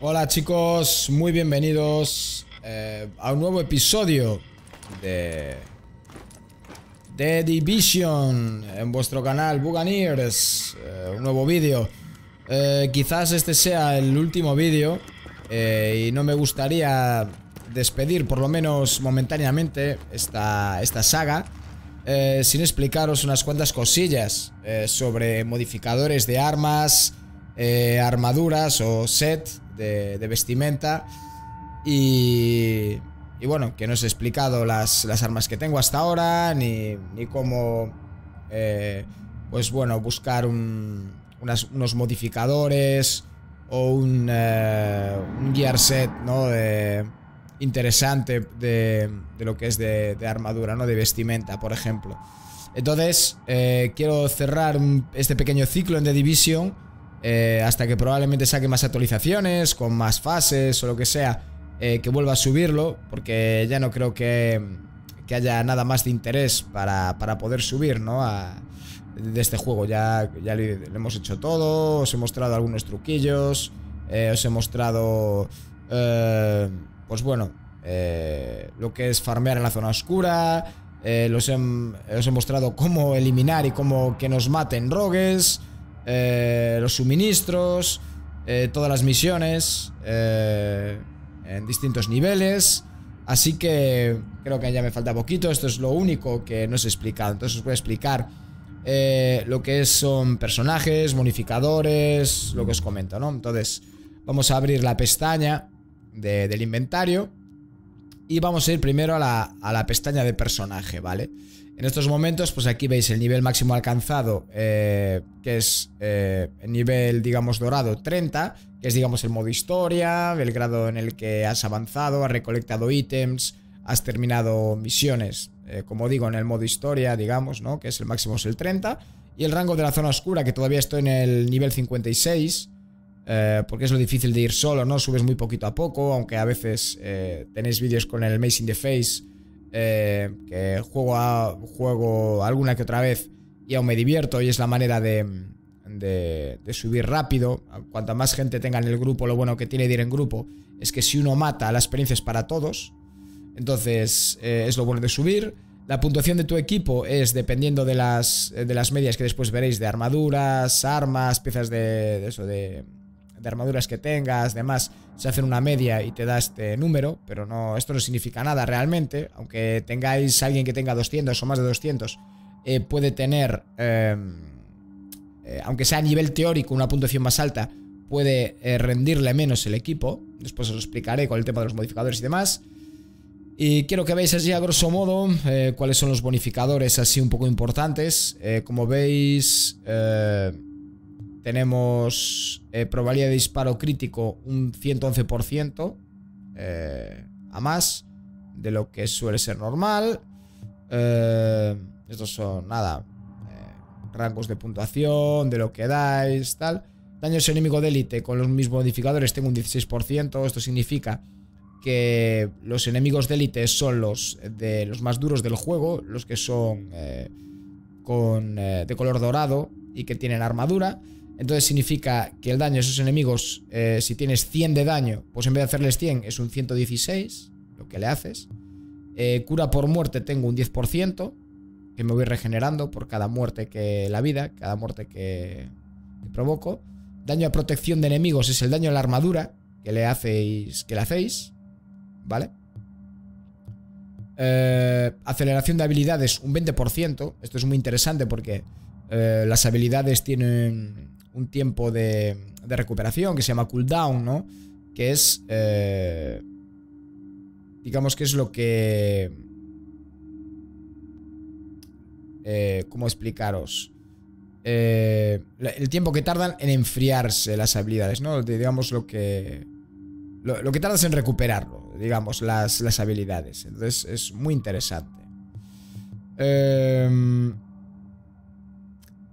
Hola chicos, muy bienvenidos a un nuevo episodio de The Division en vuestro canal Buccaneers. Un nuevo vídeo. Quizás este sea el último vídeo y no me gustaría despedir, por lo menos momentáneamente, esta saga sin explicaros unas cuantas cosillas sobre modificadores de armas, armaduras o set de vestimenta. Y bueno, que no os he explicado las armas que tengo hasta ahora, ni cómo pues bueno, buscar unos modificadores o un gear set, ¿no? Interesante de lo que es de armadura, ¿no? De vestimenta, por ejemplo. Entonces, quiero cerrar este pequeño ciclo en The Division hasta que probablemente saque más actualizaciones, con más fases o lo que sea, que vuelva a subirlo, porque ya no creo que haya nada más de interés para poder subir, ¿no? De este juego. Ya le hemos hecho todo, os he mostrado algunos truquillos, os he mostrado pues bueno, lo que es farmear en la zona oscura, os he mostrado cómo eliminar y cómo que nos maten rogues, los suministros, todas las misiones en distintos niveles. Así que creo que ya me falta poquito. Esto es lo único que no os he explicado. Entonces os voy a explicar lo que son personajes, bonificadores, lo que os comento, ¿no? Entonces vamos a abrir la pestaña del inventario y vamos a ir primero a la pestaña de personaje, ¿vale? En estos momentos, pues aquí veis el nivel máximo alcanzado, que es el nivel, digamos, dorado 30, que es, digamos, el modo historia, el grado en el que has avanzado, has recolectado ítems, has terminado misiones, como digo, en el modo historia, digamos, ¿no? Que es el máximo, es el 30. Y el rango de la zona oscura, que todavía estoy en el nivel 56, porque es lo difícil de ir solo, ¿no? Subes muy poquito a poco, aunque a veces tenéis vídeos con el Mace in the Face, que juego alguna que otra vez y aún me divierto, y es la manera de subir rápido. Cuanta más gente tenga en el grupo, lo bueno que tiene de ir en grupo es que si uno mata, la experiencia es para todos. Entonces es lo bueno de subir. La puntuación de tu equipo es dependiendo de las medias que después veréis, de armaduras, armas, piezas de armaduras que tengas, demás. Se hacen una media y te da este número, pero no, esto no significa nada realmente. Aunque tengáis a alguien que tenga 200 o más de 200, puede tener, aunque sea a nivel teórico, una puntuación más alta, puede rendirle menos el equipo. Después os lo explicaré con el tema de los modificadores y demás. Y quiero que veáis así a grosso modo cuáles son los bonificadores así un poco importantes. Como veis, tenemos probabilidad de disparo crítico un 111% a más de lo que suele ser normal. Estos son, nada, rangos de puntuación, de lo que dais, tal. Daños enemigo de élite con los mismos modificadores tengo un 16%. Esto significa que los enemigos de élite son los más duros del juego, los que son de color dorado y que tienen armadura. Entonces significa que el daño de esos enemigos, si tienes 100 de daño, pues en vez de hacerles 100 es un 116 lo que le haces. Cura por muerte tengo un 10%, que me voy regenerando por cada muerte cada muerte que provoco. Daño a protección de enemigos es el daño a la armadura que le hacéis, ¿vale? Aceleración de habilidades un 20%. Esto es muy interesante porque las habilidades tienen un tiempo de recuperación que se llama cooldown, ¿no? Que es digamos que es lo que ¿cómo explicaros? El tiempo que tardan en enfriarse las habilidades, ¿no? Digamos lo que tardas en recuperarlo, digamos, las habilidades. Entonces es muy interesante.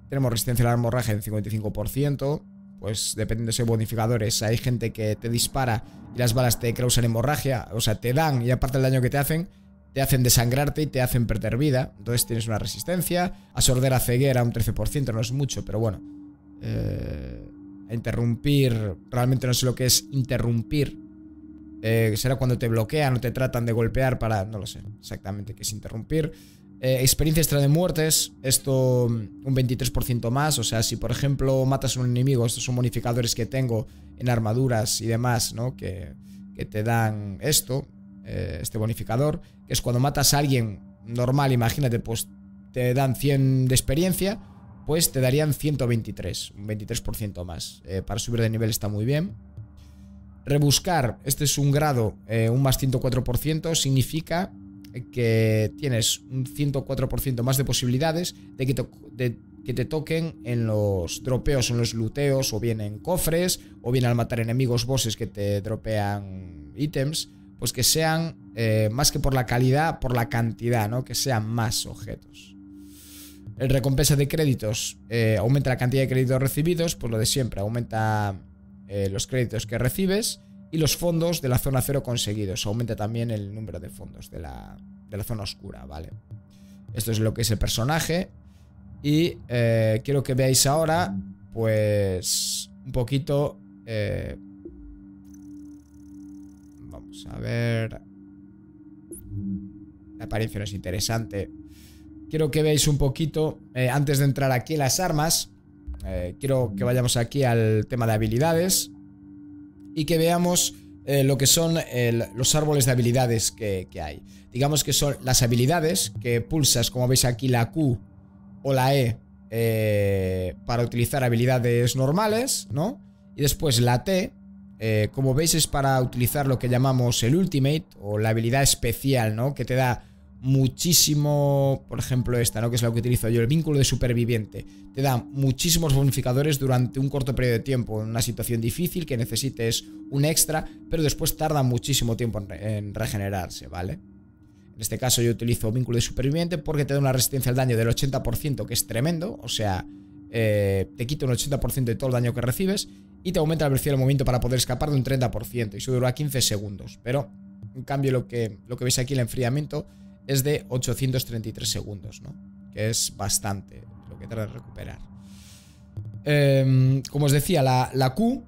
Tenemos resistencia a la hemorragia en 55%. Pues dependiendo de esos bonificadores, hay gente que te dispara y las balas te causan hemorragia, o sea, te dan, y aparte del daño que te hacen desangrarte y te hacen perder vida. Entonces tienes una resistencia. A sordera ceguera un 13%, no es mucho, pero bueno, a interrumpir. Realmente no sé lo que es interrumpir. Será cuando te bloquean o te tratan de golpear para... No lo sé exactamente qué es interrumpir. Experiencia extra de muertes. Esto un 23% más. O sea, si por ejemplo matas a un enemigo, estos son bonificadores que tengo en armaduras y demás, ¿no? Que te dan esto, este bonificador, que es cuando matas a alguien normal, imagínate, pues te dan 100 de experiencia, pues te darían 123, un 23% más. Para subir de nivel está muy bien. Rebuscar, este es un grado, un más 104%, significa que tienes un 104% más de posibilidades de que te toquen en los dropeos o en los looteos, o bien en cofres, o bien al matar enemigos bosses que te dropean ítems, pues que sean más que por la calidad, por la cantidad, ¿no? Que sean más objetos. El recompensa de créditos, aumenta la cantidad de créditos recibidos, pues lo de siempre, aumenta los créditos que recibes, y los fondos de la zona cero conseguidos, aumenta también el número de fondos de la zona oscura, ¿vale? Esto es lo que es el personaje. Y quiero que veáis ahora, pues, un poquito... vamos a ver... La apariencia no es interesante. Quiero que veáis un poquito, antes de entrar aquí en las armas, quiero que vayamos aquí al tema de habilidades y que veamos lo que son los árboles de habilidades que hay. Digamos que son las habilidades que pulsas, como veis aquí, la Q o la E para utilizar habilidades normales, ¿no? Y después la T, como veis, es para utilizar lo que llamamos el Ultimate o la habilidad especial, ¿no? Que te da muchísimo, por ejemplo esta, ¿no? Que es la que utilizo yo, el vínculo de superviviente. Te da muchísimos bonificadores durante un corto periodo de tiempo, en una situación difícil que necesites un extra, pero después tarda muchísimo tiempo en regenerarse, ¿vale? En este caso yo utilizo vínculo de superviviente porque te da una resistencia al daño del 80%, que es tremendo. O sea, te quita un 80% de todo el daño que recibes y te aumenta la velocidad del movimiento para poder escapar de un 30%, y eso dura 15 segundos. Pero, en cambio, lo que veis aquí, el enfriamiento, es de 833 segundos, ¿no? Que es bastante lo que tarda en recuperar. Como os decía, la Q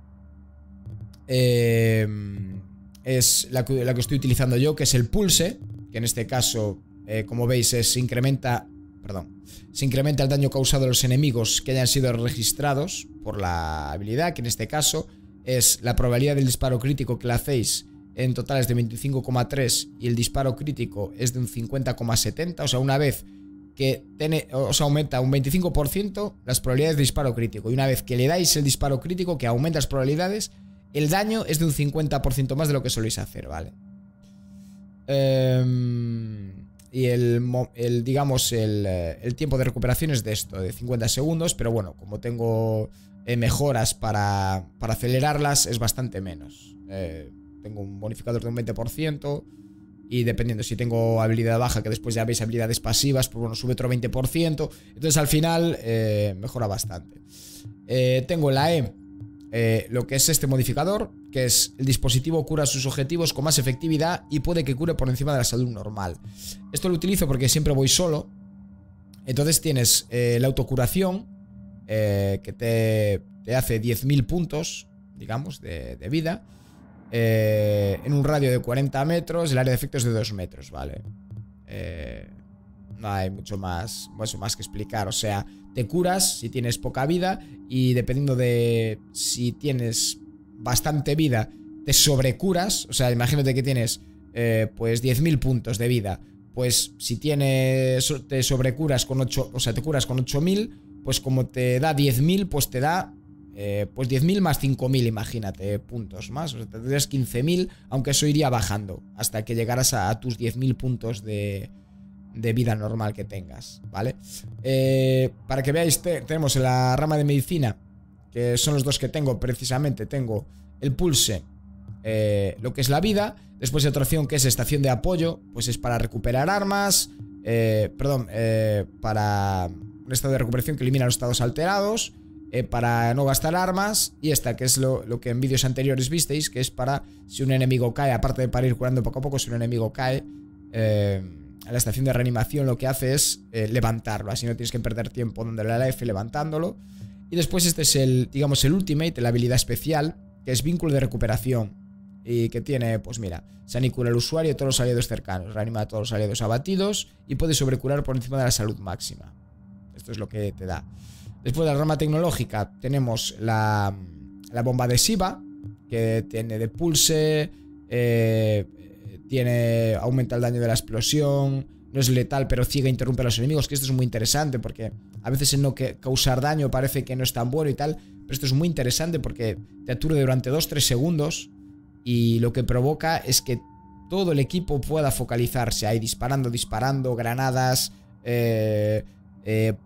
es la que estoy utilizando yo, que es el pulse, que en este caso, como veis, se incrementa el daño causado a los enemigos que hayan sido registrados por la habilidad, que en este caso es la probabilidad del disparo crítico que le hacéis. En total es de 25,3 y el disparo crítico es de un 50,70. O sea, una vez que os aumenta un 25% las probabilidades de disparo crítico. Y una vez que le dais el disparo crítico, que aumenta las probabilidades, el daño es de un 50% más de lo que soléis hacer, ¿vale? Y digamos, el tiempo de recuperación es de esto, de 50 segundos. Pero bueno, como tengo mejoras para acelerarlas, es bastante menos. Tengo un bonificador de un 20%. Y dependiendo si tengo habilidad baja, que después ya veis habilidades pasivas, pues bueno, sube otro 20%. Entonces al final mejora bastante. Tengo la E, lo que es este modificador, que es: el dispositivo cura sus objetivos con más efectividad y puede que cure por encima de la salud normal. Esto lo utilizo porque siempre voy solo. Entonces tienes la autocuración, que te hace 10.000 puntos, digamos, de vida. En un radio de 40 metros, el área de efecto es de 2 metros, ¿vale? No hay mucho más que explicar. O sea, te curas si tienes poca vida, y dependiendo de si tienes bastante vida, te sobrecuras. O sea, imagínate que tienes pues 10.000 puntos de vida. Pues si te sobrecuras con 8, o sea, te curas con 8.000, pues como te da 10.000, pues te da pues 10.000 más 5.000, imagínate, puntos más. O sea, tendrías 15.000, aunque eso iría bajando hasta que llegaras a tus 10.000 puntos de vida normal que tengas, ¿vale? Para que veáis, tenemos en la rama de medicina, que son los dos que tengo precisamente. Tengo el pulse, lo que es la vida. Después hay otra opción que es estación de apoyo, pues es para recuperar armas, para un estado de recuperación que elimina los estados alterados, para no gastar armas. Y esta, que es lo que en vídeos anteriores visteis, que es para si un enemigo cae, aparte de para ir curando poco a poco, si un enemigo cae, a la estación de reanimación lo que hace es levantarlo, así no tienes que perder tiempo dándole a la F levantándolo. Y después este es el, digamos, el ultimate, la habilidad especial, que es vínculo de recuperación. Y que tiene, pues mira, sanicura al usuario y todos los aliados cercanos, reanima a todos los aliados abatidos y puede sobrecurar por encima de la salud máxima. Esto es lo que te da. Después de la rama tecnológica tenemos la bomba adhesiva, que tiene de pulse, aumenta el daño de la explosión, no es letal pero ciega e interrumpe a los enemigos, que esto es muy interesante porque a veces el no causar daño parece que no es tan bueno y tal, pero esto es muy interesante porque te aturde durante 2-3 segundos y lo que provoca es que todo el equipo pueda focalizarse ahí disparando, granadas,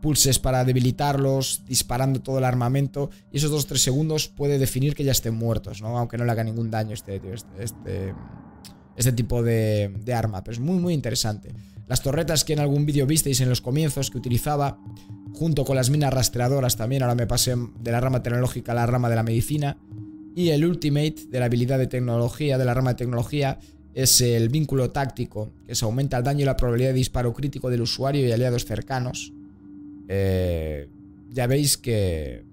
pulses para debilitarlos, disparando todo el armamento, y esos 2-3 segundos puede definir que ya estén muertos, ¿no? Aunque no le haga ningún daño este tipo de arma, pero es muy muy interesante. Las torretas que en algún vídeo visteis en los comienzos que utilizaba, junto con las minas rastreadoras también, ahora me pasé de la rama tecnológica a la rama de la medicina. Y el ultimate de la habilidad de tecnología, de la rama de tecnología, es el vínculo táctico, que se aumenta el daño y la probabilidad de disparo crítico del usuario y aliados cercanos. Ya veis que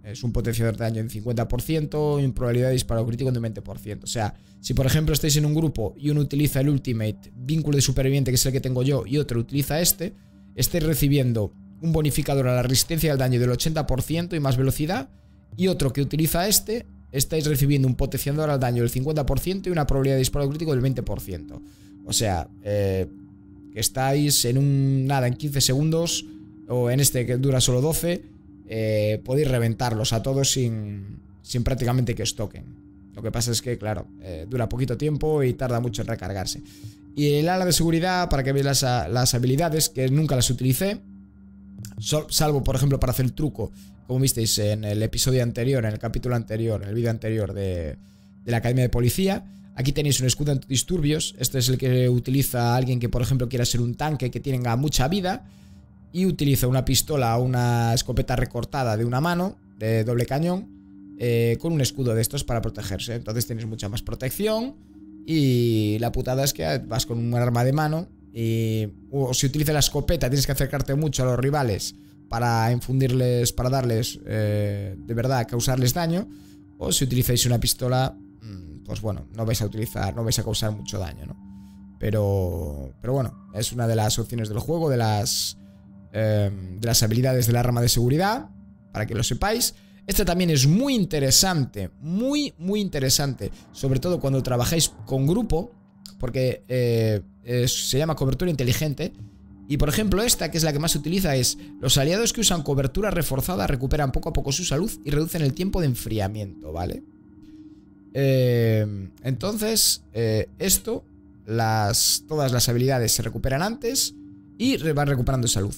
es un potenciador de daño en 50% y una probabilidad de disparo crítico de un 20%. O sea, si por ejemplo estáis en un grupo y uno utiliza el ultimate, vínculo de superviviente, que es el que tengo yo, y otro utiliza estáis recibiendo un bonificador a la resistencia al daño del 80% y más velocidad. Y otro que utiliza estáis recibiendo un potenciador al daño del 50% y una probabilidad de disparo crítico del 20%. O sea, que estáis en en 15 segundos, o en este que dura solo 12, podéis reventarlos a todos sin prácticamente que os toquen. Lo que pasa es que, claro, dura poquito tiempo y tarda mucho en recargarse. Y el ala de seguridad, para que veáis las habilidades, que nunca las utilicé, salvo por ejemplo para hacer el truco, como visteis en el episodio anterior, en el capítulo anterior, en el vídeo anterior de la Academia de Policía. Aquí tenéis un escudo antidisturbios. Este es el que utiliza alguien que por ejemplo quiera ser un tanque que tenga mucha vida y utiliza una pistola o una escopeta recortada de una mano, de doble cañón, con un escudo de estos para protegerse. Entonces tenéis mucha más protección. Y la putada es que vas con un arma de mano o si utilizas la escopeta tienes que acercarte mucho a los rivales para infundirles, para darles de verdad, causarles daño. O si utilizáis una pistola, pues bueno, no vais a causar mucho daño, ¿no? Pero bueno, es una de las opciones del juego, de las habilidades de la rama de seguridad, para que lo sepáis. Este también es muy interesante, muy interesante, sobre todo cuando trabajáis con grupo, porque se llama cobertura inteligente. Y por ejemplo esta, que es la que más se utiliza, es: los aliados que usan cobertura reforzada recuperan poco a poco su salud y reducen el tiempo de enfriamiento, ¿vale? Entonces todas las habilidades se recuperan antes y van recuperando salud.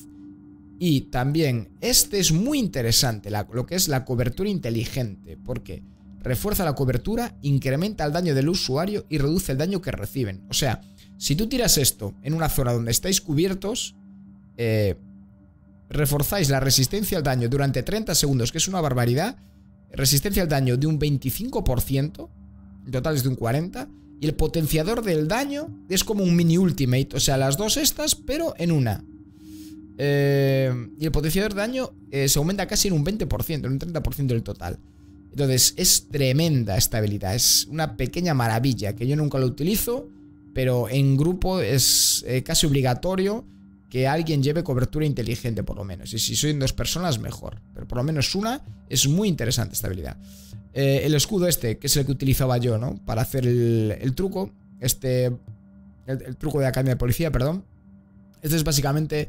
Y también este es muy interesante, lo que es la cobertura inteligente, porque refuerza la cobertura, incrementa el daño del usuario y reduce el daño que reciben. O sea, si tú tiras esto en una zona donde estáis cubiertos, reforzáis la resistencia al daño durante 30 segundos, que es una barbaridad. Resistencia al daño de un 25%, en total es de un 40%, y el potenciador del daño es como un mini ultimate, o sea, las dos estas, pero en una. Y el potenciador de daño se aumenta casi en un 20%, en un 30% del total. Entonces es tremenda esta habilidad, es una pequeña maravilla que yo nunca lo utilizo, pero en grupo es casi obligatorio que alguien lleve cobertura inteligente por lo menos. Y si soy 2 personas mejor, pero por lo menos una. Es muy interesante esta habilidad. El escudo este, que es el que utilizaba yo, ¿no? Para hacer el truco. El truco de Academia de Policía, perdón. Este es básicamente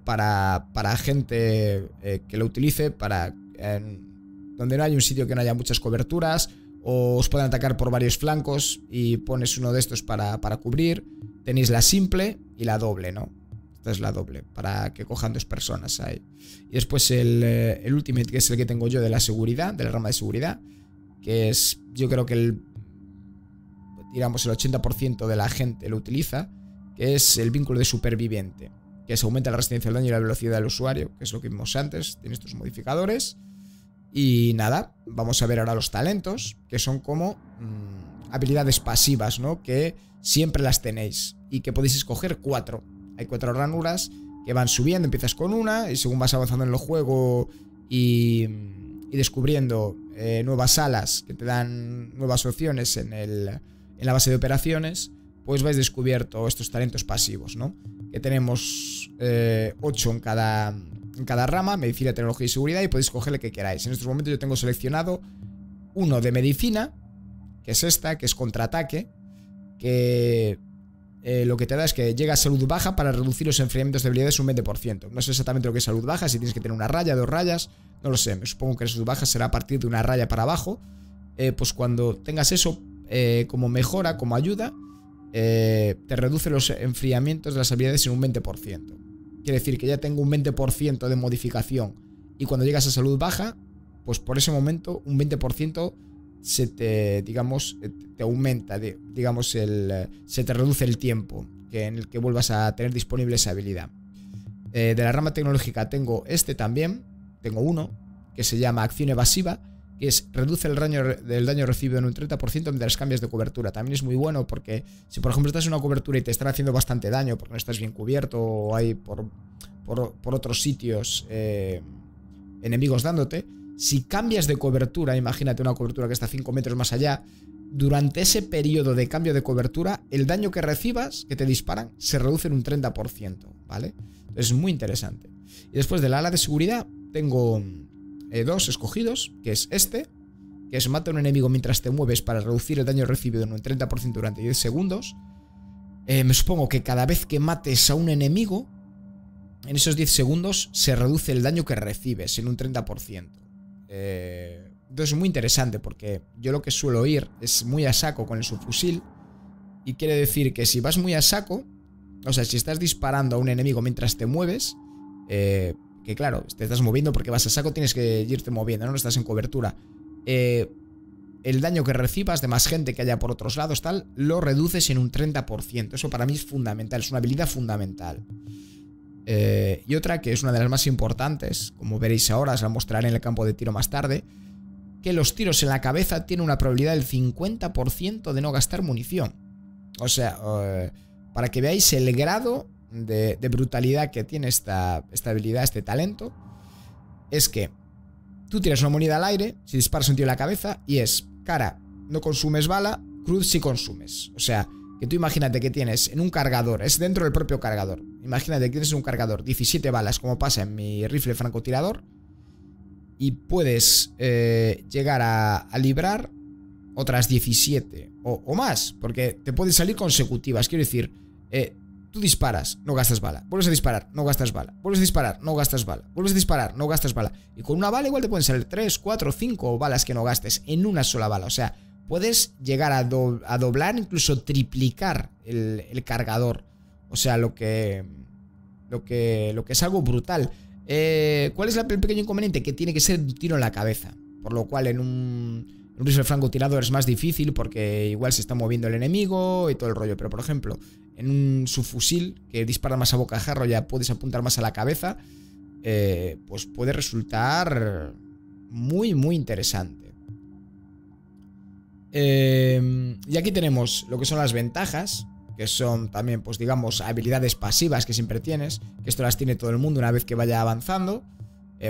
para gente que lo utilice donde no hay un sitio que no haya muchas coberturas, o os pueden atacar por varios flancos y pones uno de estos para cubrir. Tenéis la simple y la doble, ¿no? Esta es la doble, para que cojan 2 personas ahí. Y después el ultimate, que es el que tengo yo de la seguridad, de la rama de seguridad, que es, yo creo que digamos el 80% de la gente lo utiliza, que es el vínculo de superviviente, que se aumenta la resistencia al daño y la velocidad del usuario, que es lo que vimos antes. Tiene estos modificadores. Y nada, vamos a ver ahora los talentos, que son como habilidades pasivas, ¿no? Que siempre las tenéis y que podéis escoger 4. Hay 4 ranuras que van subiendo, empiezas con una y según vas avanzando en el juego y descubriendo nuevas salas que te dan nuevas opciones en la base de operaciones, pues vais descubierto estos talentos pasivos, ¿no? Que tenemos 8 en cada rama: medicina, tecnología y seguridad, y podéis coger el que queráis. En estos momentos yo tengo seleccionado uno de medicina, que es esta, que es contraataque, que lo que te da es que llega a salud baja para reducir los enfriamientos de habilidades un 20%. No sé exactamente lo que es salud baja, si tienes que tener una raya, 2 rayas, no lo sé. Me supongo que la salud baja será a partir de una raya para abajo. Pues cuando tengas eso como mejora, como ayuda, te reduce los enfriamientos de las habilidades en un 20%. Quiere decir que ya tengo un 20% de modificación, y cuando llegas a salud baja, pues por ese momento un 20% se te, digamos, te aumenta, digamos, se te reduce el tiempo en el que vuelvas a tener disponible esa habilidad. De la rama tecnológica tengo este también, tengo uno que se llama acción evasiva, que es reduce el daño recibido en un 30% mientras cambias de cobertura. También es muy bueno porque si por ejemplo estás en una cobertura y te están haciendo bastante daño porque no estás bien cubierto, o hay por otros sitios enemigos dándote, si cambias de cobertura, imagínate una cobertura que está 5 metros más allá, durante ese periodo de cambio de cobertura, el daño que recibas, que te disparan, se reduce en un 30%, ¿vale? Es muy interesante. Y después del ala de seguridad tengo 2 escogidos, que es este, que es mata a un enemigo mientras te mueves para reducir el daño recibido en un 30% durante 10 segundos. Me supongo que cada vez que mates a un enemigo, en esos 10 segundos se reduce el daño que recibes en un 30%. Entonces es muy interesante porque yo lo que suelo ir es muy a saco con el subfusil, y quiere decir que si vas muy a saco, o sea, si estás disparando a un enemigo mientras te mueves, que claro, te estás moviendo porque vas a saco, tienes que irte moviendo, no estás en cobertura, el daño que recibas de más gente que haya por otros lados, tal, lo reduces en un 30%. Eso para mí es fundamental, es una habilidad fundamental. Y otra que es una de las más importantes, como veréis ahora, os la mostraré en el campo de tiro más tarde, que los tiros en la cabeza tienen una probabilidad del 50% de no gastar munición. O sea, para que veáis el grado de brutalidad que tiene esta habilidad, este talento, es que tú tiras una moneda al aire, si disparas un tío en la cabeza, y es cara, no consumes bala, cruz sí consumes. O sea, que tú imagínate que tienes en un cargador, es dentro del propio cargador, imagínate que tienes en un cargador 17 balas, como pasa en mi rifle francotirador, y puedes llegar a librar otras 17 o más, porque te pueden salir consecutivas. Quiero decir, tú disparas, no gastas bala, vuelves a disparar, no gastas bala, vuelves a disparar, no gastas bala, vuelves a disparar, no gastas bala, y con una bala igual te pueden salir 3, 4, 5 balas que no gastes en una sola bala. O sea, puedes llegar a doblar, incluso triplicar el cargador. O sea, lo que es algo brutal. ¿Cuál es el pequeño inconveniente? Que tiene que ser un tiro en la cabeza, por lo cual en un rifle francotirador es más difícil porque igual se está moviendo el enemigo y todo el rollo. Pero por ejemplo, en un subfusil que dispara más a bocajarro, ya puedes apuntar más a la cabeza, pues puede resultar muy muy interesante. Y aquí tenemos lo que son las ventajas, que son también, pues digamos, habilidades pasivas que siempre tienes, que esto las tiene todo el mundo una vez que vaya avanzando.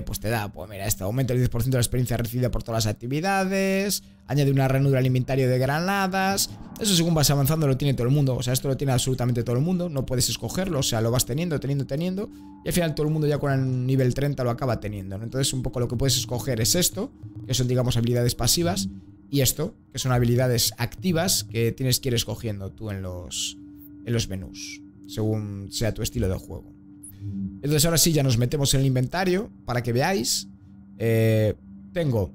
Pues te da, pues mira, esto aumenta el 10% de la experiencia recibida por todas las actividades, añade una ranura al inventario de granadas. Eso según vas avanzando lo tiene todo el mundo, o sea, esto lo tiene absolutamente todo el mundo, no puedes escogerlo, o sea, lo vas teniendo, y al final todo el mundo ya con el nivel 30 lo acaba teniendo, ¿no? Entonces un poco lo que puedes escoger es esto, que son, digamos, habilidades pasivas, y esto, que son habilidades activas que tienes que ir escogiendo tú en los menús, según sea tu estilo de juego. Entonces ahora sí ya nos metemos en el inventario para que veáis. Tengo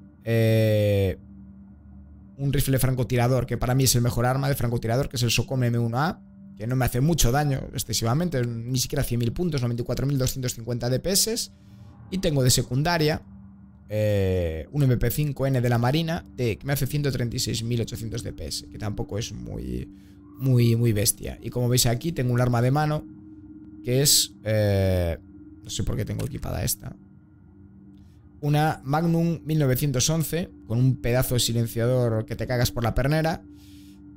un rifle francotirador que para mí es el mejor arma de francotirador, que es el SOCOM M1A, que no me hace mucho daño excesivamente, ni siquiera 100.000 puntos, 94.250 DPS. Y tengo de secundaria un MP5N de la Marina que me hace 136.800 DPS, que tampoco es muy bestia. Y como veis aquí tengo un arma de mano que es, no sé por qué tengo equipada esta, una Magnum 1911 con un pedazo de silenciador que te cagas por la pernera.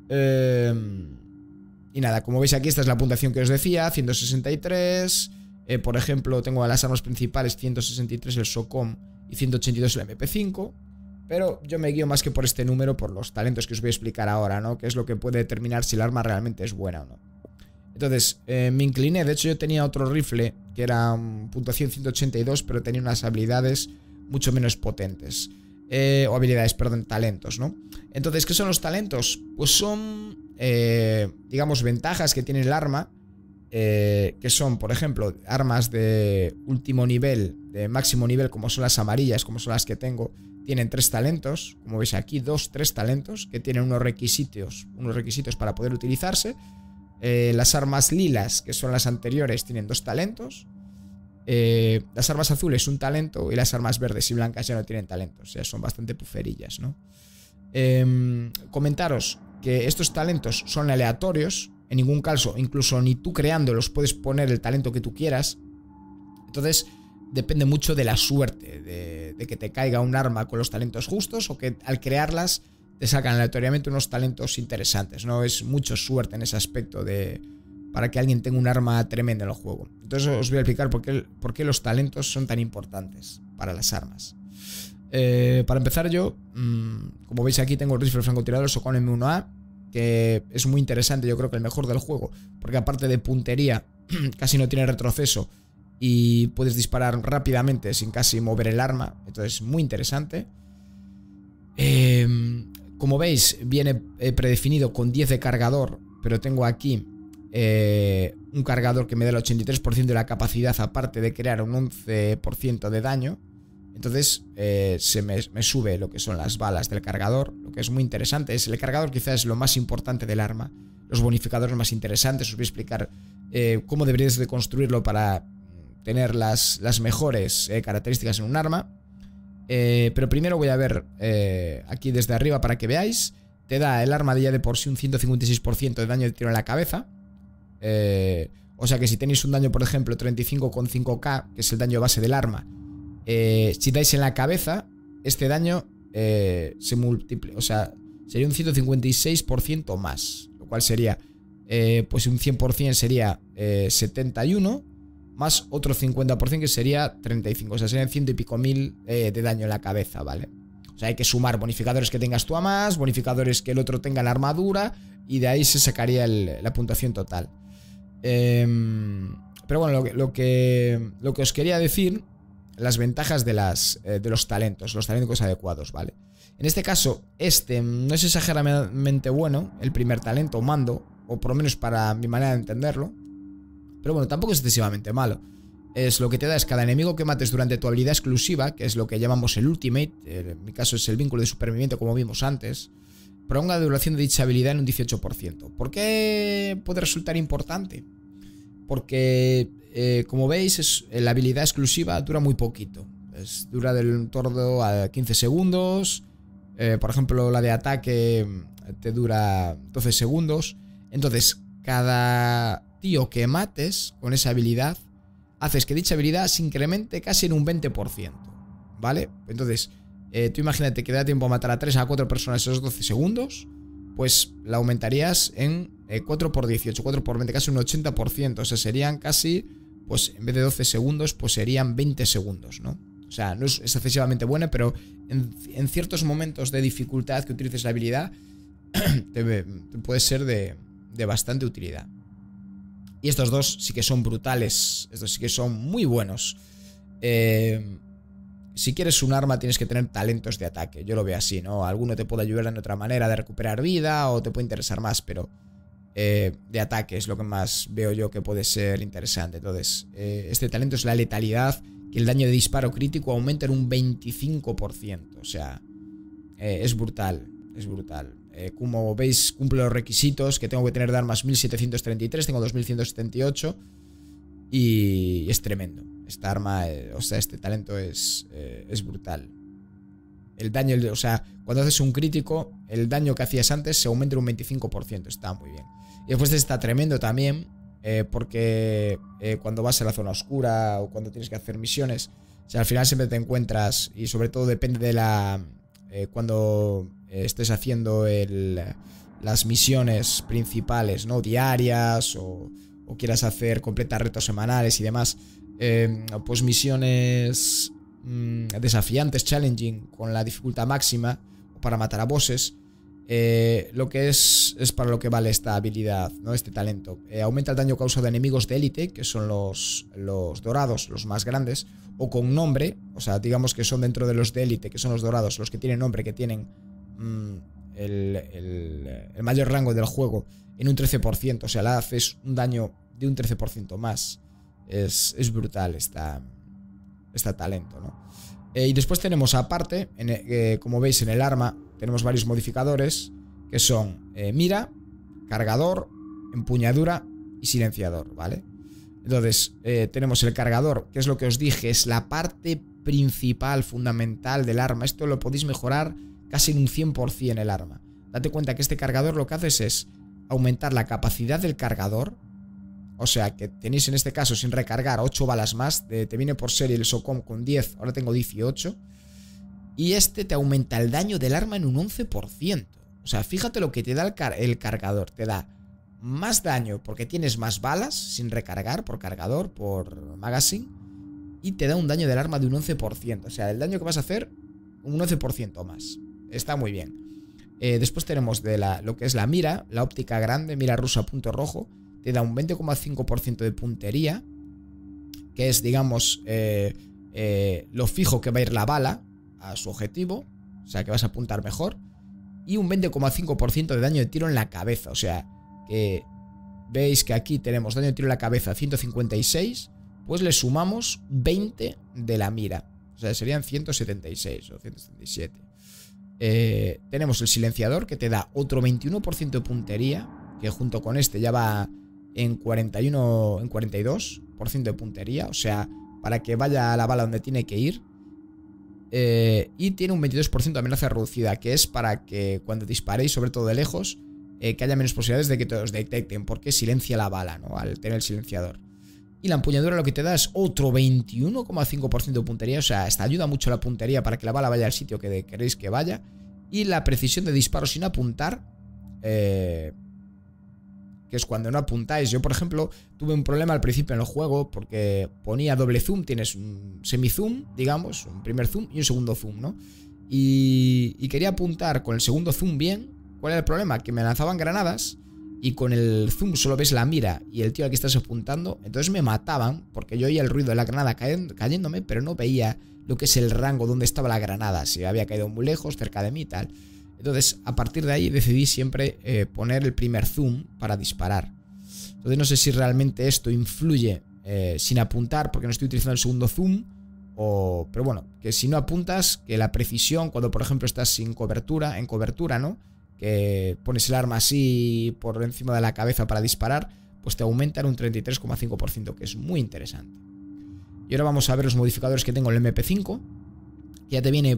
Y nada, como veis aquí, esta es la puntuación que os decía, 163. Por ejemplo, tengo a las armas principales 163 el SOCOM y 182 el MP5. Pero yo me guío más que por este número, por los talentos que os voy a explicar ahora, ¿no? Que es lo que puede determinar si el arma realmente es buena o no. Entonces, me incliné. De hecho, yo tenía otro rifle que era puntuación 182, pero tenía unas habilidades mucho menos potentes. O habilidades, perdón, talentos, ¿no? Entonces, ¿qué son los talentos? Pues son, digamos, ventajas que tiene el arma. Que son, por ejemplo, armas de último nivel, de máximo nivel, como son las amarillas, como son las que tengo. Tienen 3 talentos, como veis aquí, 3 talentos, que tienen unos requisitos para poder utilizarse. Las armas lilas, que son las anteriores, tienen 2 talentos. Las armas azules, 1 talento. Y las armas verdes y blancas ya no tienen talentos. O sea, son bastante puferillas, ¿no? Comentaros que estos talentos son aleatorios. En ningún caso, incluso ni tú creándolos, puedes poner el talento que tú quieras. Entonces, depende mucho de la suerte, de que te caiga un arma con los talentos justos, o que al crearlas te sacan aleatoriamente unos talentos interesantes, ¿no? Es mucho suerte en ese aspecto para que alguien tenga un arma tremenda en el juego. Entonces os voy a explicar por qué los talentos son tan importantes para las armas. Para empezar yo, como veis aquí tengo el rifle francotirador Socon M1A, que es muy interesante, yo creo que el mejor del juego, porque aparte de puntería, casi no tiene retroceso y puedes disparar rápidamente sin casi mover el arma. Entonces, muy interesante. Como veis, viene predefinido con 10 de cargador, pero tengo aquí un cargador que me da el 83% de la capacidad, aparte de crear un 11% de daño. Entonces me sube lo que son las balas del cargador, lo que es muy interesante. El cargador quizás es lo más importante del arma, los bonificadores más interesantes. Os voy a explicar cómo deberíais de construirlo para tener las mejores características en un arma. Pero primero voy a ver aquí desde arriba para que veáis. Te da el arma ya de por sí un 156% de daño de tiro en la cabeza. O sea que si tenéis un daño, por ejemplo, 35,5k, que es el daño base del arma, si dais en la cabeza, este daño se multiplica. O sea, sería un 156% más. Lo cual sería, pues un 100% sería 71, más otro 50% que sería 35. O sea, serían 100 y pico mil de daño en la cabeza, ¿vale? O sea, hay que sumar bonificadores que tengas tú a más, bonificadores que el otro tenga en la armadura, y de ahí se sacaría la puntuación total. Pero bueno, lo que os quería decir, las ventajas de los talentos adecuados, ¿vale? En este caso, no es exageradamente bueno, el primer talento, mando, o por lo menos para mi manera de entenderlo. Pero bueno, tampoco es excesivamente malo. Lo que te da es cada enemigo que mates durante tu habilidad exclusiva, que es lo que llamamos el Ultimate, en mi caso es el vínculo de superviviente, como vimos antes, prolonga la duración de dicha habilidad en un 18%. ¿Por qué puede resultar importante? Porque, como veis, la habilidad exclusiva dura muy poquito. Dura del torno a 15 segundos. Por ejemplo, la de ataque te dura 12 segundos. Entonces, cada tío que mates con esa habilidad, haces que dicha habilidad se incremente casi en un 20%, ¿vale? Entonces, tú imagínate que da tiempo a matar a 3 a 4 personas esos 12 segundos, pues la aumentarías en 4 por 18, 4 por 20, casi un 80%. O sea, serían casi, pues en vez de 12 segundos, pues serían 20 segundos, ¿no? O sea, no es excesivamente buena, pero en ciertos momentos de dificultad que utilices la habilidad, te puede ser de bastante utilidad. Y estos dos sí que son brutales. Estos sí que son muy buenos. Si quieres un arma tienes que tener talentos de ataque. Yo lo veo así, ¿no? Alguno te puede ayudar en otra manera de recuperar vida, o te puede interesar más, pero de ataque es lo que más veo yo que puede ser interesante. Entonces, este talento es la letalidad, que el daño de disparo crítico aumenta en un 25%. O sea, es brutal. Es brutal. Como veis, cumple los requisitos que tengo que tener de armas 1733, tengo 2178 y es tremendo. Esta arma, o sea, este talento es brutal. El daño, o sea, cuando haces un crítico, el daño que hacías antes se aumenta en un 25%, está muy bien. Y después está tremendo también, porque cuando vas a la zona oscura o cuando tienes que hacer misiones, o sea, al final siempre te encuentras, y sobre todo depende de cuando estés haciendo las misiones principales, ¿no? Diarias, o quieras completar retos semanales y demás, pues misiones desafiantes, challenging, con la dificultad máxima, o para matar a bosses. Lo que es para lo que vale esta habilidad, ¿no? Este talento. Aumenta el daño causado a enemigos de élite, que son los dorados, los más grandes, o con nombre, o sea, digamos que son dentro de los de élite, que son los dorados, los que tienen nombre, que tienen el mayor rango del juego, en un 13%, o sea, le haces un daño de un 13% más. Es brutal este talento, ¿no? Y después tenemos aparte, como veis en el arma, tenemos varios modificadores que son mira, cargador, empuñadura y silenciador, ¿vale? Entonces, tenemos el cargador, que es lo que os dije, es la parte principal, fundamental del arma. Esto lo podéis mejorar casi en un 100% el arma. Date cuenta que este cargador lo que haces es aumentar la capacidad del cargador. O sea, que tenéis en este caso sin recargar 8 balas más. Te viene por serie el SOCOM con 10, ahora tengo 18. Y este te aumenta el daño del arma en un 11%. O sea, fíjate lo que te da el cargador. Te da más daño porque tienes más balas sin recargar por cargador, por magazine. Y te da un daño del arma de un 11%. O sea, el daño que vas a hacer, un 11% más. Está muy bien. Después tenemos lo que es la mira, la óptica grande, mira rusa punto rojo. Te da un 20,5% de puntería, que es, digamos, lo fijo que va a ir la bala a su objetivo. O sea, que vas a apuntar mejor. Y un 20,5% de daño de tiro en la cabeza. O sea, que veis que aquí tenemos daño de tiro en la cabeza 156. Pues le sumamos 20 de la mira. O sea, serían 176 o 177. Tenemos el silenciador, que te da otro 21% de puntería, que junto con este ya va en 42% de puntería. O sea, para que vaya la bala donde tiene que ir. Y tiene un 22% de amenaza reducida, que es para que cuando disparéis, sobre todo de lejos, que haya menos posibilidades de que te os detecten, porque silencia la bala, ¿no? Al tener el silenciador. Y la empuñadura lo que te da es otro 21,5% de puntería. O sea, esta ayuda mucho la puntería para que la bala vaya al sitio que queréis que vaya. Y la precisión de disparo sin apuntar, que es cuando no apuntáis. Yo, por ejemplo, tuve un problema al principio en el juego porque ponía doble zoom. Tienes un semi-zoom, digamos, un primer zoom y un segundo zoom, ¿no? Y quería apuntar con el segundo zoom bien. ¿Cuál era el problema? Que me lanzaban granadas y con el zoom solo ves la mira y el tío al que estás apuntando. Entonces me mataban porque yo oía el ruido de la granada cayéndome, pero no veía lo que es el rango donde estaba la granada, si había caído muy lejos, cerca de mí y tal. Entonces, a partir de ahí decidí siempre poner el primer zoom para disparar. Entonces no sé si realmente esto influye sin apuntar, porque no estoy utilizando el segundo zoom, pero bueno, que si no apuntas, que la precisión, cuando por ejemplo estás en cobertura, ¿no? Que pones el arma así por encima de la cabeza para disparar, pues te aumenta en un 33,5%, que es muy interesante. Y ahora vamos a ver los modificadores que tengo en el MP5, que ya te viene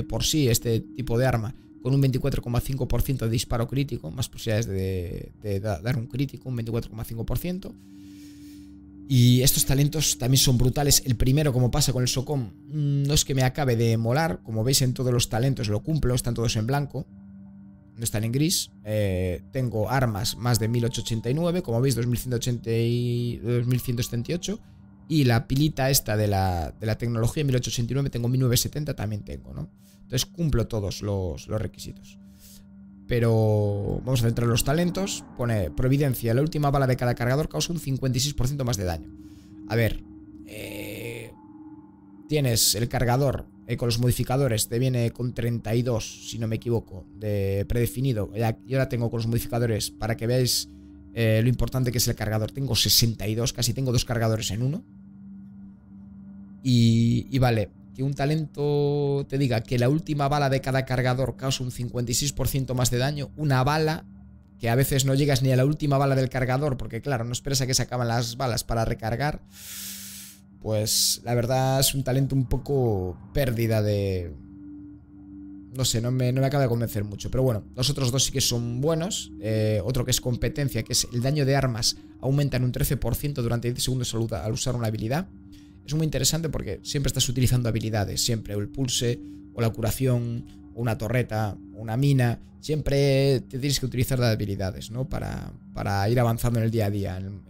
por sí este tipo de arma con un 24,5% de disparo crítico, más posibilidades de dar un crítico, un 24,5%. Y estos talentos también son brutales. El primero, como pasa con el SOCOM, no es que me acabe de molar. Como veis, en todos los talentos lo cumplo, están todos en blanco, no están en gris. Tengo armas más de 1889, como veis 2180 y 2178. Y la pilita esta de la tecnología 1889 tengo 1970, también tengo, ¿no? Entonces cumplo todos los requisitos. Pero vamos a centrar los talentos. Pone Providencia, la última bala de cada cargador causa un 56% más de daño. A ver, tienes el cargador con los modificadores, te viene con 32, si no me equivoco, de predefinido. Y ahora tengo con los modificadores, para que veáis lo importante que es el cargador. Tengo 62, casi tengo 2 cargadores en uno. Y vale, que un talento te diga que la última bala de cada cargador causa un 56% más de daño. Una bala que a veces no llegas ni a la última bala del cargador, porque claro, no esperas a que se acaben las balas para recargar. Pues la verdad es un talento un poco pérdida de... No sé, no me acaba de convencer mucho. Pero bueno, los otros dos sí que son buenos. Otro que es competencia, que es el daño de armas aumenta en un 13% durante 10 segundos al usar una habilidad. Es muy interesante porque siempre estás utilizando habilidades. Siempre, o el pulse, o la curación, o una torreta, o una mina. Siempre te tienes que utilizar de habilidades, ¿no? Para ir avanzando en el día a día, en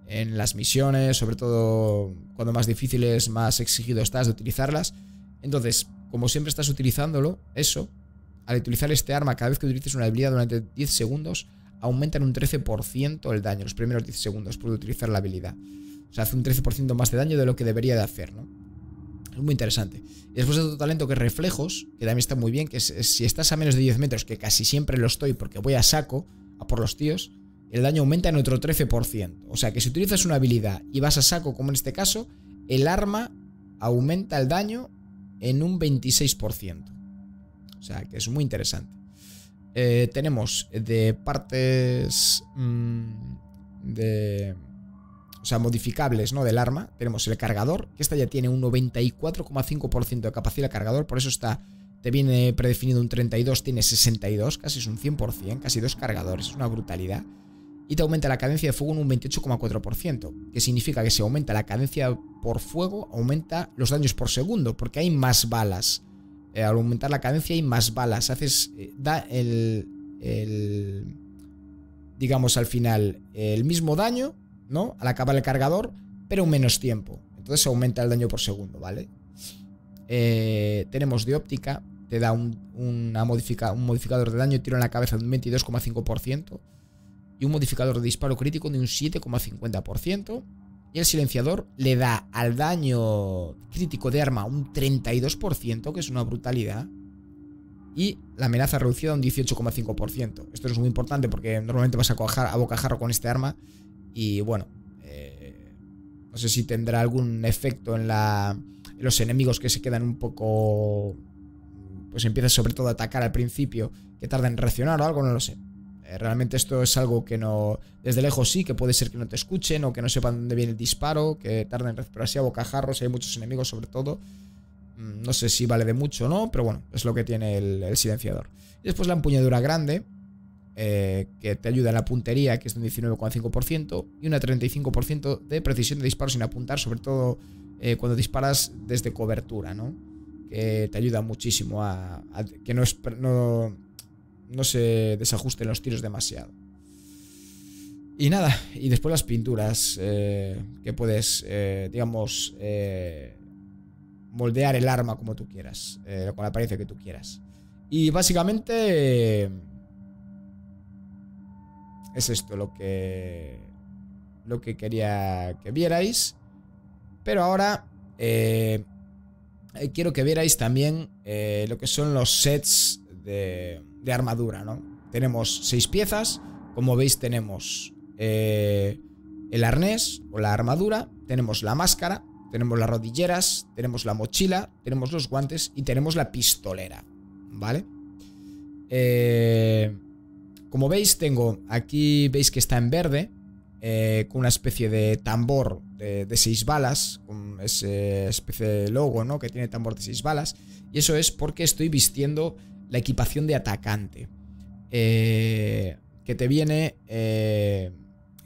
en las misiones, sobre todo cuando más difíciles, más exigido estás de utilizarlas. Entonces, como siempre estás utilizándolo, eso, al utilizar este arma, cada vez que utilices una habilidad durante 10 segundos, aumenta en un 13% el daño, los primeros 10 segundos por utilizar la habilidad. O sea, hace un 13% más de daño de lo que debería de hacer, ¿no? Es muy interesante. Y después otro talento que es reflejos, que también está muy bien, que es si estás a menos de 10 metros, que casi siempre lo estoy porque voy a saco, a por los tíos, el daño aumenta en otro 13%. O sea que si utilizas una habilidad y vas a saco, como en este caso, el arma aumenta el daño en un 26%. O sea que es muy interesante. Tenemos de partes o sea, modificables, ¿no? Del arma. Tenemos el cargador, que esta ya tiene un 94,5% de capacidad de cargador. Por eso te viene predefinido un 32, tiene 62, casi es un 100%, casi 2 cargadores, es una brutalidad. Y te aumenta la cadencia de fuego en un 28,4%, que significa que si aumenta la cadencia por fuego, aumenta los daños por segundo, porque hay más balas. Al aumentar la cadencia hay más balas. Da digamos al final, el mismo daño, ¿no? Al acabar el cargador, pero en menos tiempo. Entonces aumenta el daño por segundo, ¿vale? Tenemos de óptica, te da un modificador de daño, tiro en la cabeza de un 22,5%. Y un modificador de disparo crítico de un 7,50%. Y el silenciador le da al daño crítico de arma un 32%, que es una brutalidad. Y la amenaza reducida a un 18,5%. Esto es muy importante porque normalmente vas a bocajarro con este arma. Y bueno, no sé si tendrá algún efecto en los enemigos que se quedan un poco... Pues empiezas sobre todo a atacar al principio, que tarda en reaccionar o algo, no lo sé. Realmente esto es algo que no... Desde lejos sí, que puede ser que no te escuchen o que no sepan dónde viene el disparo, que tarden en reaccionar, pero así a bocajarros, hay muchos enemigos sobre todo. No sé si vale de mucho o no, pero bueno, es lo que tiene el silenciador. Y después la empuñadura grande, que te ayuda en la puntería, que es un 19,5%, y una 35% de precisión de disparo sin apuntar, sobre todo cuando disparas desde cobertura, ¿no? Que te ayuda muchísimo a que no se desajusten los tiros demasiado. Y nada, y después las pinturas, que puedes, digamos, moldear el arma como tú quieras, con la apariencia que tú quieras. Y básicamente es esto lo que quería que vierais. Pero ahora quiero que vierais también lo que son los sets de armadura, ¿no? Tenemos 6 piezas. Como veis tenemos el arnés o la armadura, tenemos la máscara, tenemos las rodilleras, tenemos la mochila, tenemos los guantes y tenemos la pistolera, ¿vale? Como veis aquí veis que está en verde, con una especie de tambor de 6 balas, con esa especie de logo, ¿no? Que tiene tambor de 6 balas. Y eso es porque estoy vistiendo la equipación de atacante, que te viene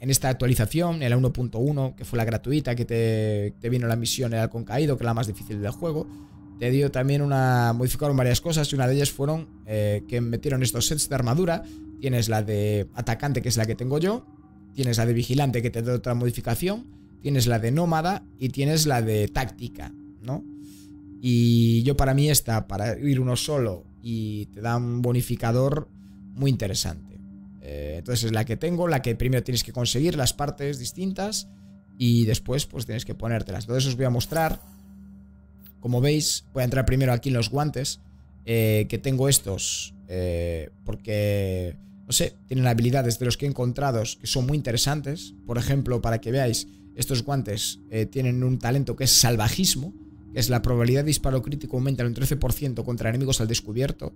en esta actualización, en la 1.1, que fue la gratuita, que te vino la misión El Halcón Caído, que es la más difícil del juego. Te dio también modificaron varias cosas, y una de ellas fueron que metieron estos sets de armadura. Tienes la de atacante, que es la que tengo yo, tienes la de vigilante, que te da otra modificación, tienes la de nómada y tienes la de táctica, ¿no? Y yo, para mí, para ir uno solo y te da un bonificador muy interesante. Entonces es la que tengo, la que primero tienes que conseguir las partes distintas y después pues tienes que ponértelas. Entonces os voy a mostrar. Como veis, voy a entrar primero aquí en los guantes, que tengo estos porque, no sé, tienen habilidades de los que he encontrado que son muy interesantes. Por ejemplo, para que veáis, estos guantes tienen un talento que es salvajismo, que es la probabilidad de disparo crítico aumenta en un 13% contra enemigos al descubierto.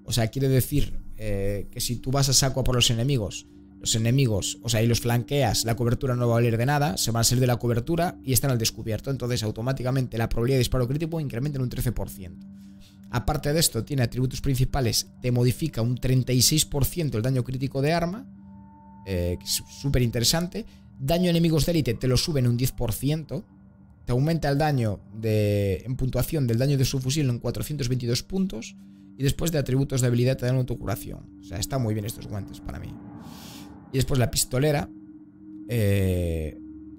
O sea, quiere decir que si tú vas a saco a por los enemigos, o sea, y los flanqueas, la cobertura no va a valer de nada, se van a salir de la cobertura y están al descubierto. Entonces, automáticamente la probabilidad de disparo crítico incrementa en un 13%. Aparte de esto, tiene atributos principales, te modifica un 36% el daño crítico de arma, que es súper interesante. Daño a enemigos de élite te lo suben un 10%. Te aumenta el daño en puntuación del daño de su fusil en 422 puntos. Y después de atributos de habilidad te dan autocuración. O sea, está muy bien estos guantes para mí. Y después la pistolera,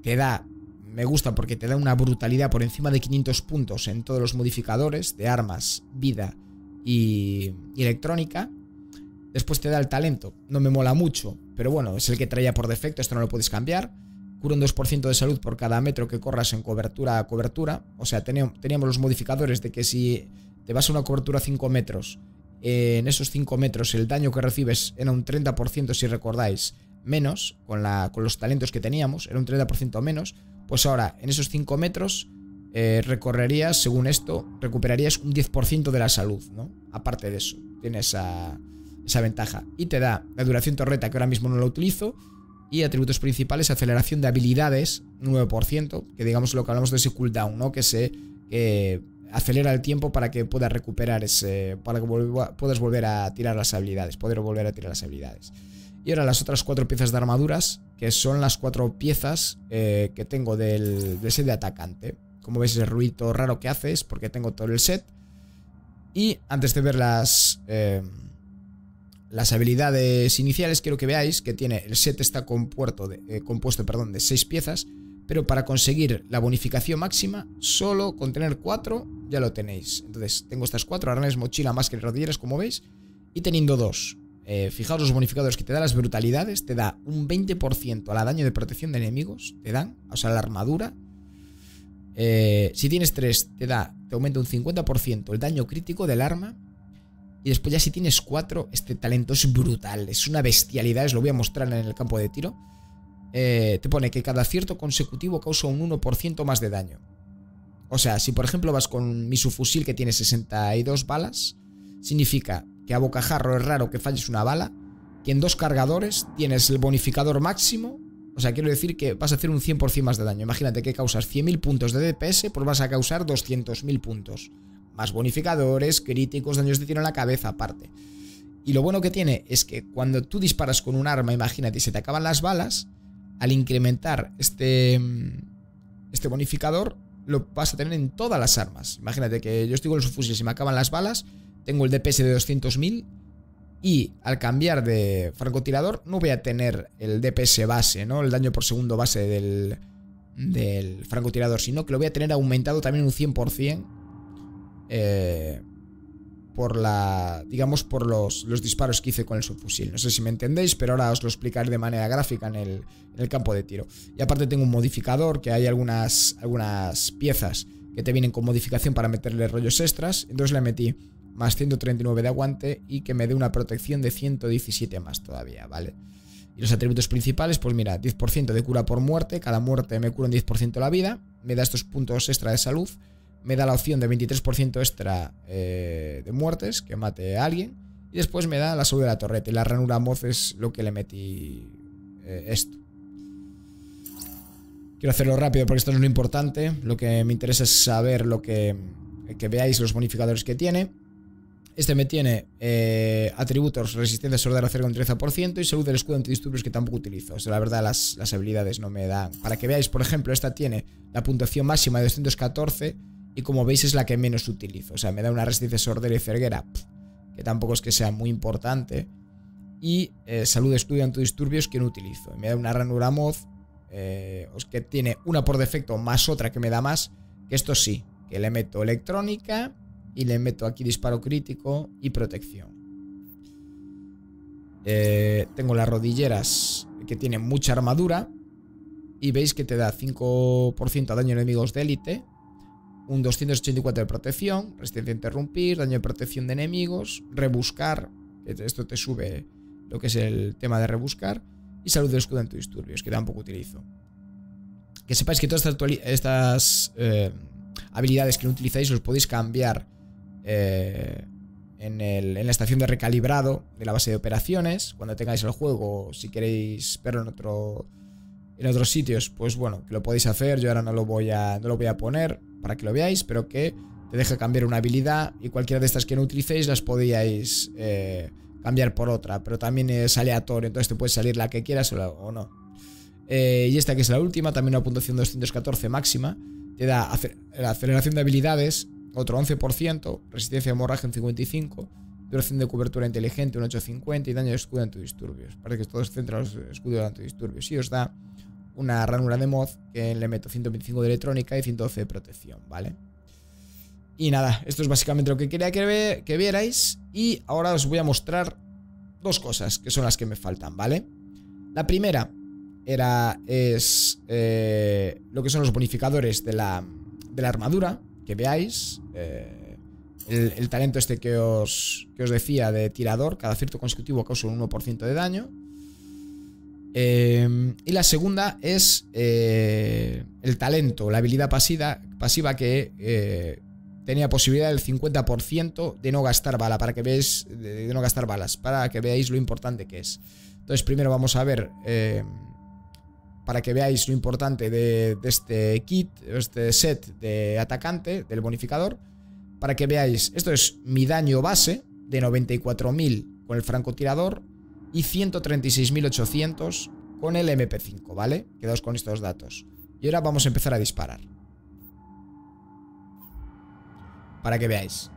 te da, me gusta porque te da una brutalidad por encima de 500 puntos en todos los modificadores de armas, vida y electrónica. Después te da el talento, no me mola mucho, pero bueno, es el que traía por defecto, esto no lo puedes cambiar. Cura un 2% de salud por cada metro que corras en cobertura a cobertura. O sea, teníamos los modificadores de que si te vas a una cobertura a 5 metros, en esos 5 metros el daño que recibes era un 30%, si recordáis, menos, con los talentos que teníamos, era un 30% menos. Pues ahora, en esos 5 metros, recorrerías, según esto, recuperarías un 10% de la salud, ¿no? Aparte de eso, tienes esa ventaja. Y te da la duración torreta, que ahora mismo no lo utilizo. Y atributos principales, aceleración de habilidades, 9%, que digamos lo que hablamos de ese cooldown, ¿no? Que se acelera el tiempo para que puedas recuperar para que puedas volver a tirar las habilidades, Y ahora las otras 4 piezas de armaduras, que son las 4 piezas que tengo del set de atacante. Como veis, el ruido raro que hace es porque tengo todo el set. Y antes de ver las habilidades iniciales, quiero que veáis que el set está compuesto de 6 piezas, pero para conseguir la bonificación máxima, solo con tener 4 ya lo tenéis. Entonces tengo estas 4, arnés, mochila, máscara y rodilleras, como veis, y teniendo 2. Fijaos los bonificadores que te da las brutalidades, te da un 20% a la daño de protección de enemigos, o sea, la armadura. Si tienes 3, te aumenta un 50% el daño crítico del arma. Y después ya si tienes 4, este talento es brutal, es una bestialidad, os lo voy a mostrar en el campo de tiro. Te pone que cada acierto consecutivo causa un 1% más de daño. O sea, si por ejemplo vas con mi subfusil que tiene 62 balas, significa que a bocajarro es raro que falles una bala, que en 2 cargadores tienes el bonificador máximo. O sea, quiero decir que vas a hacer un 100% más de daño. Imagínate que causas 100.000 puntos de DPS, pues vas a causar 200.000 puntos. Más bonificadores, críticos, daños de tiro en la cabeza aparte. Y lo bueno que tiene es que cuando tú disparas con un arma, imagínate, y se te acaban las balas, al incrementar este bonificador, lo vas a tener en todas las armas. Imagínate que yo estoy con los fusiles y me acaban las balas, tengo el DPS de 200.000 y al cambiar de francotirador no voy a tener el DPS base, ¿no? El daño por segundo base del francotirador, sino que lo voy a tener aumentado también un 100%. Por los disparos que hice con el subfusil. No sé si me entendéis, pero ahora os lo explicaré de manera gráfica en el campo de tiro. Y aparte tengo un modificador, que hay algunas piezas que te vienen con modificación para meterle rollos extras. Entonces le metí más 139 de aguante y que me dé una protección de 117 más todavía, ¿vale? Y los atributos principales, pues mira, 10% de cura por muerte. Cada muerte me cura un 10% la vida. Me da estos puntos extra de salud. Me da la opción de 23% extra de muertes, que mate a alguien. Y después me da la salud de la torreta. Y la ranura moz es lo que le metí esto. Quiero hacerlo rápido porque esto no es lo importante. Lo que me interesa es saber que veáis los bonificadores que tiene. Este me tiene atributos, resistencia sordera 0,13% y salud del escudo antidisturbios, que tampoco utilizo. O sea, la verdad las habilidades no me dan. Para que veáis, por ejemplo, esta tiene la puntuación máxima de 214 y como veis es la que menos utilizo. O sea, me da una resistencia sordera y ceguera, que tampoco es que sea muy importante. Y salud de escudo antidisturbios, que no utilizo. Me da una ranura moz, que tiene una por defecto más otra que me da más. Que esto sí, que le meto electrónica y le meto aquí disparo crítico y protección. Tengo las rodilleras, que tienen mucha armadura. Y veis que te da 5% a daño a enemigos de élite, un 284 de protección, resistencia a interrumpir, daño de protección de enemigos, rebuscar, que esto te sube lo que es el tema de rebuscar, y salud del escudo antidisturbios, que tampoco utilizo. Que sepáis que todas estas habilidades que no utilizáis los podéis cambiar en la estación de recalibrado de la base de operaciones, cuando tengáis el juego. Si queréis verlo en otros sitios, pues bueno, que lo podéis hacer. Yo ahora no lo voy a poner para que lo veáis, pero que te deja cambiar una habilidad, y cualquiera de estas que no utilicéis las podíais cambiar por otra, pero también es aleatorio, entonces te puede salir la que quieras o no. Y esta, que es la última, también una puntuación 214 máxima, te da la aceleración de habilidades, otro 11%, resistencia a hemorragia un 55%, duración de cobertura inteligente un 850 y daño de escudo antidisturbios. Parece que todo se centra en los escudos antidisturbios. Y os da una ranura de mod que le meto 125 de electrónica y 112 de protección, ¿vale? Y nada, esto es básicamente lo que quería que vierais. Y ahora os voy a mostrar dos cosas que son las que me faltan, ¿vale? La primera es lo que son los bonificadores de la armadura, que veáis. El talento este que os decía de tirador, cada acierto consecutivo causa un 1% de daño. Y la segunda es el talento, la habilidad pasiva que tenía posibilidad del 50% de no gastar bala, para que veáis, de no gastar balas, para que veáis lo importante que es. Entonces primero vamos a ver, para que veáis lo importante de este kit, este set de atacante, del bonificador. Para que veáis, esto es mi daño base de 94.000 con el francotirador y 136.800 con el MP5, ¿vale? Quedaos con estos datos. Y ahora vamos a empezar a disparar. Para que veáis.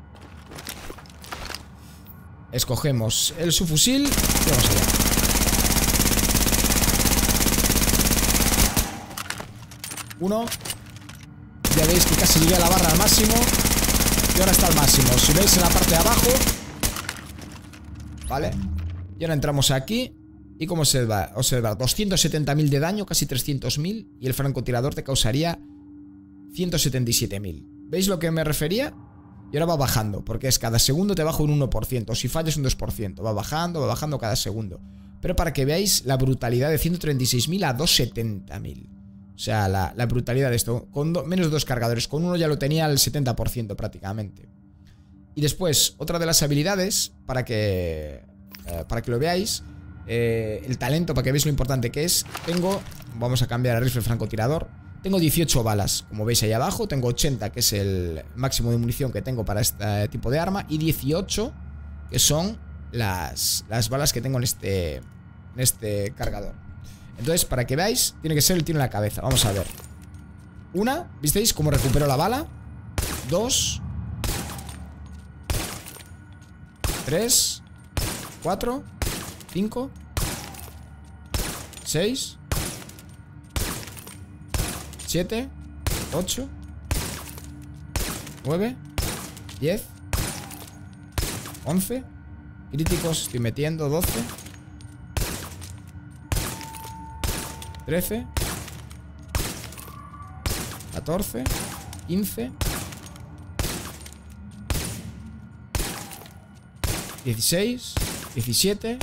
Escogemos el subfusil y vamos allá. Uno. Ya veis que casi llegué a la barra al máximo. Y ahora está al máximo. Si veis en la parte de abajo, ¿vale? Y ahora entramos aquí. Y como observar 270.000 de daño, casi 300.000. Y el francotirador te causaría 177.000. ¿Veis lo que me refería? Y ahora va bajando, porque es cada segundo te baja un 1%. Si fallas un 2%. Va bajando cada segundo. Pero para que veáis la brutalidad de 136.000 a 270.000. O sea, la brutalidad de esto. Con menos de 2 cargadores. Con uno ya lo tenía al 70% prácticamente. Y después, otra de las habilidades, para que lo veáis, el talento, para que veáis lo importante que es. Vamos a cambiar el rifle francotirador. Tengo 18 balas, como veis ahí abajo. Tengo 80, que es el máximo de munición que tengo para este tipo de arma. Y 18, que son las balas que tengo en este cargador. Entonces, para que veáis, tiene que ser el tiro en la cabeza. Vamos a ver. Una, ¿visteis cómo recupero la bala? 2 3 4 5 6 7 8 9 10 11 críticos estoy metiendo 12 13 14 15 16 17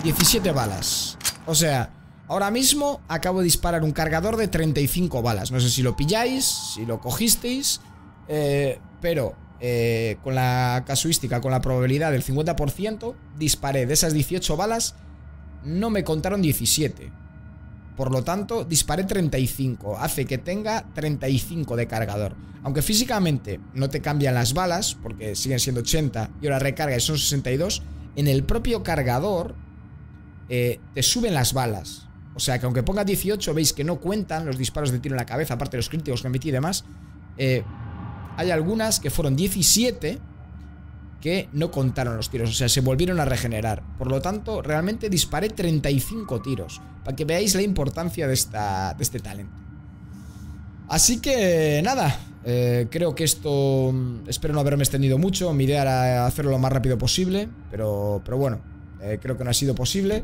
17 balas. O sea, ahora mismo acabo de disparar un cargador de 35 balas. No sé si lo pilláis, si lo cogisteis, pero con la casuística, con la probabilidad del 50%, disparé de esas 18 balas. No me contaron 17. Por lo tanto, disparé 35. Hace que tenga 35 de cargador. Aunque físicamente no te cambian las balas, porque siguen siendo 80 y ahora recarga y son 62, en el propio cargador te suben las balas. O sea que aunque ponga 18, veis que no cuentan los disparos de tiro en la cabeza, aparte de los críticos que metí y demás. Hay algunas que fueron 17 que no contaron los tiros, o sea, se volvieron a regenerar. Por lo tanto, realmente disparé 35 tiros, para que veáis la importancia de este talento. Así que, nada, creo que esto... Espero no haberme extendido mucho. Mi idea era hacerlo lo más rápido posible, pero bueno, creo que no ha sido posible.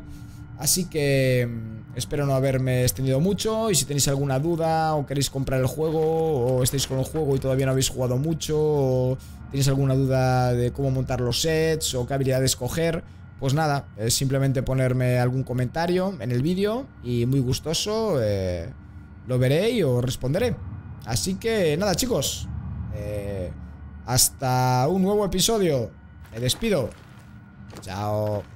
Así que espero no haberme extendido mucho. Y si tenéis alguna duda o queréis comprar el juego, o estáis con el juego y todavía no habéis jugado mucho, o tenéis alguna duda de cómo montar los sets o qué habilidades coger, pues nada, simplemente ponerme algún comentario en el vídeo y muy gustoso lo veré y os responderé. Así que nada, chicos, hasta un nuevo episodio. Me despido. Chao.